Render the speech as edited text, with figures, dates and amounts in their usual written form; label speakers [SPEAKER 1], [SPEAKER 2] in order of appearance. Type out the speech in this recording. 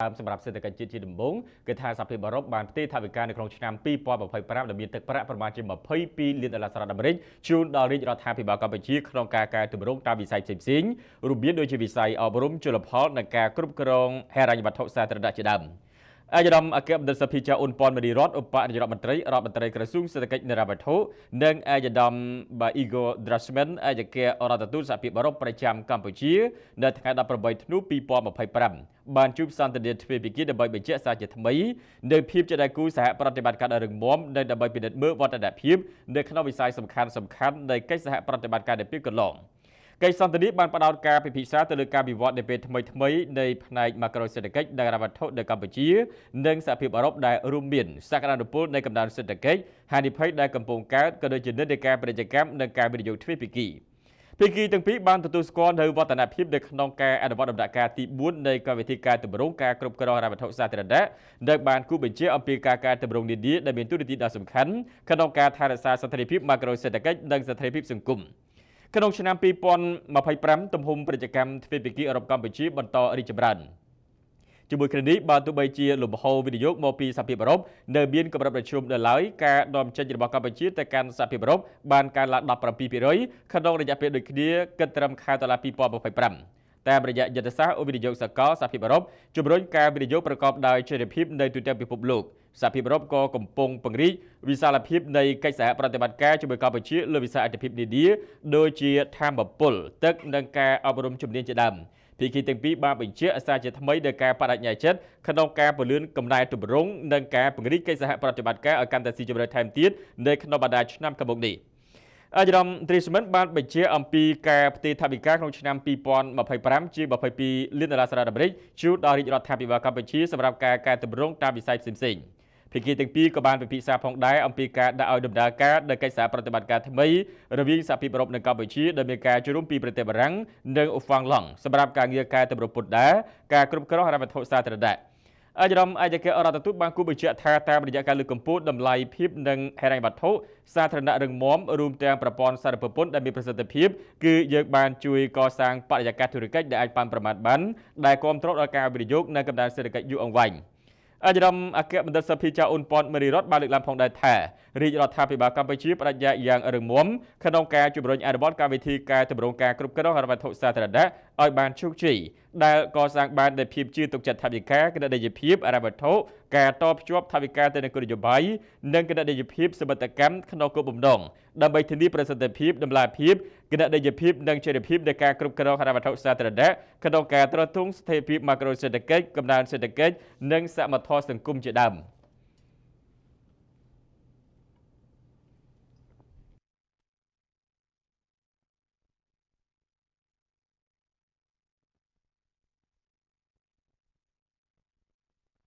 [SPEAKER 1] សម្រាប់សេដ្ឋកិច្ចជាតិជាដំបូងគឺថាសហភាពអឺរ៉ុបបានផ្ទេរថវិកានៅក្នុងឆ្នាំ2025ដែលមានទឹកប្រាក់ប្រមាណជា22លានដុល្លារសហរដ្ឋអាមេរិកជូនដល់រាជរដ្ឋាភិបាលកម្ពុជាក្នុងការកែតម្រង់តាមវិស័យផ្សេងៗរួមមានដូចជាវិស័យអប់រំជលផលនិងការគ្រប់គ្រងហិរញ្ញវត្ថុសាធារណៈជាដើមអាយដាមអគ្គមន្ត្រីសភាជាអ៊ុនប៉ុនមេរីរតឧបនាយករដ្ឋមន្ត្រីក្រសួងសេដ្ឋកិច្ចនិងហិរញ្ញវត្ថុនិងអាយដាមបាអ៊ីហ្គូដ្រាស្មិនអគ្គរដ្ឋទូតសហភាពអឺរ៉ុបប្រចាំកម្ពុជានៅថ្ងៃ18ធ្នូ2025បានជួបសន្ទនាទ្វេភាគីដើម្បីបញ្ជាក់សារជាថ្មីនៅភាពជាដៃគូសហប្រតិបត្តិការដ៏រឹងមាំនិងដើម្បីពិនិត្យមើលវឌ្ឍនភាពនៅក្នុងវិស័យសំខាន់នៃកិច្ចសហប្រតិបត្តិការនៅពេលកន្លងកិច្ចសន្ទនាបានផ្ដោតការពិភាក្សាទៅលើការវិវត្តនៃពេលថ្មីនៃផ្នែកម៉ាក្រូសេដ្ឋកិច្ចនិងហិរញ្ញវត្ថុនៅកម្ពុជានិងសហភាពអឺរ៉ុបដែលរួមមានសក្តានុពលនៃកំណើនសេដ្ឋកិច្ចហានិភ័យដែលកំពុងកើតក៏ដូចជានិន្នាការពាណិជ្ជកម្មនិងការវិនិយោគទ្វេភាគីភាគីទាំងពីរបានទទួលស្គាល់នូវវឌ្ឍនភាពនៅក្នុងការអនុវត្តដំណាក់កាលទី4នៃកម្មវិធីការទម្រង់ការគ្រប់គ្រងហិរញ្ញវត្ថុសាធារណៈដែលបានគូបញ្ជាអំពីការកែតម្រង់នានាដែលមានតួនាទីដ៏សំខាន់ក្នុងការថែរក្សាស្ថិរភាពម៉ាក្រូសេដ្ឋកិច្ចនិងស្ថិរភាពសង្គមក្នុងឆ្នាំ2025ទំហំពាណិជ្ជកម្មទ្វេភាគីអឺរ៉ុបកម្ពុជាបន្តរីកចម្រើនជាមួយគ្នានេះបើទោះបីជាលំហូរវិនិយោគមកពីសហភាពអឺរ៉ុបនៅមានកម្រិតប្រឈមនៅឡើយការនាំចេញរបស់កម្ពុជាទៅកាន់សហភាពអឺរ៉ុបបានកើនឡើង17%ក្នុងរយៈពេលដូចគ្នាគិតត្រឹមខែតុលា2025តាមរយៈយុទ្ធសាស្ត្រវិនិយោគសកលសហភាពអឺរ៉ុបជំរុញការវិនិយោគប្រកបដោយចីរភាពនៅទូទាំងពិភពលោកសហភាពអឺរ៉ុបក៏កំពុងពង្រីកវិសាលភាពនៃកិច្ចសហប្រតិបត្តិការជាមួយកម្ពុជាលើវិស័យអត្ថិភាពនានាដូចជាធម្មពលទឹកនិងការអប់រំជំនាញជាដើមភាគីទាំងពីរបានបញ្ជាក់សារជាថ្មីដោយការបដិញ្ញាចិត្តក្នុងការពន្លឿនកំណែទម្រង់និងការពង្រីកកិច្ចសហប្រតិបត្តិការឲ្យកាន់តែស៊ីជម្រៅថែមទៀតនៅក្នុងបណ្ដាឆ្នាំខាងមុខនេះអាយដាមទ្រីស្មិនបានបញ្ជាអំពីការផ្ទេរថវិកាក្នុងឆ្នាំ2025ជា22លានដុល្លារសហរដ្ឋអាមេរិកជូនដល់រាជរដ្ឋាភិបាលកម្ពុជាសម្រាប់ការកែតម្រង់តាមវិស័យផ្សេងៗភាគីទាំងពីរក៏បានពិភាក្សាផងដែរអំពីការដាក់ឲ្យដំណើរការនៃកិច្ចសហប្រតិបត្តិការថ្មីរវាងសហភាពអឺរ៉ុបនិងកម្ពុជាដែលមានការចូលរួមពីប្រទេសបារាំងនិងអូហ្វាំងឡង់សម្រាប់ការងារកែតម្រង់ពន្ធដារការគ្រប់គ្រងហិរញ្ញវត្ថុសាធារណៈអាយដាមអគ្គរដ្ឋទូតបានគូបញ្ជាក់ថាតាមរយៈការលើកកម្ពស់តម្លៃភាពនិងហិរញ្ញវត្ថុសាធារណៈរឹងមាំរួមទាំងប្រព័ន្ធសារពើពន្ធដែលមានប្រសិទ្ធភាពគឺយើងបានជួយកសាងបរិយាកាសធុរកិច្ចដែលអាចប៉ាន់ប្រមាណបានដែលគាំទ្រដល់ការវិនិយោគនិងកំណើនសេដ្ឋកិច្ចយូរអង្វែងអាយដាមអគ្គមន្ត្រីសភាជាអ៊ុនប៉ុនមេរីរតបានលើកឡើងផងដែរថារាជរដ្ឋាភិបាលកម្ពុជាបដិញ្ញាយ៉ាងរឹងមាំក្នុងការជំរុញអនុវត្តកម្មវិធីការទម្រង់ការគ្រប់គ្រងហិរញ្ញវត្ថុសាធារណៈឲ្យបានជោគជ័យដែលកសាងបានដោយភាពជឿទុកចិត្តថវិកាគណនេយ្យភាពហិរញ្ញវត្ថុការតភ្ជាប់ថវិកាទៅនឹងគោលនយោបាយនិងគណនេយ្យភាពសមិទ្ធកម្មក្នុងគោលបំណងដើម្បីធានាប្រសិទ្ធភាពតម្លាភាពគណនេយ្យភាពនិងចីរភាពនៃការគ្រប់គ្រងហិរញ្ញវត្ថុសាធារណៈក្នុងការទ្រទ្រង់ស្ថិរភាពម៉ាក្រូសេដ្ឋកិច្ចកំណើនសេដ្ឋកិច្ចនិងសមត្ថភាពសង្គមជាដើម